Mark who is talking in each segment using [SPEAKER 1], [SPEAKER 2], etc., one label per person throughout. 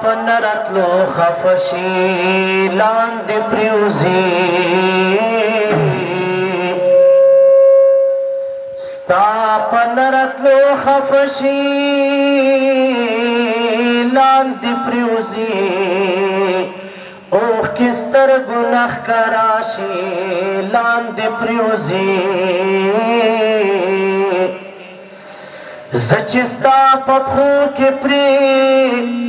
[SPEAKER 1] پنرتلو خفشی لاند پریوزی ستا پنرتلو خفشی لاند پریوزی اوخ کستر گناہ کراشی لاند پریوزی زچستا پپخو کی پری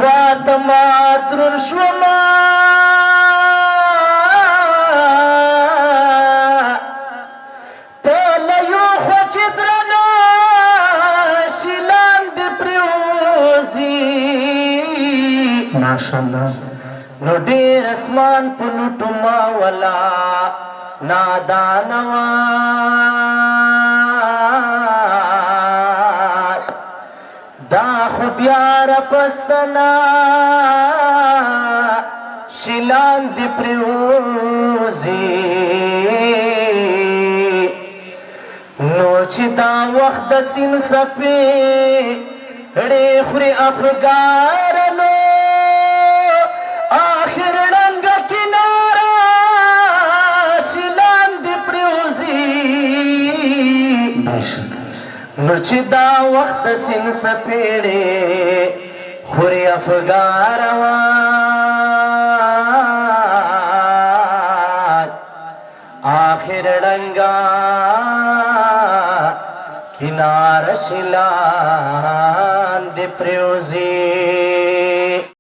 [SPEAKER 1] واتما درن شوما تلیو خوچ درنا شیلان دی پریوزی
[SPEAKER 2] ماشاءاللہ
[SPEAKER 1] نو دیر اسمان پلوٹو ماولا نادانوا دا خو بیار پستنا شیلان دی پریوزی نو چی دا وقت سین سپی ڑی خوری افگارنو آخر رنگ کنارا شیلان دی پریوزی نو چی دا وقت سین سپیڑے خوری افگاروان آخر رنگا کنار شیلان دی پریوزی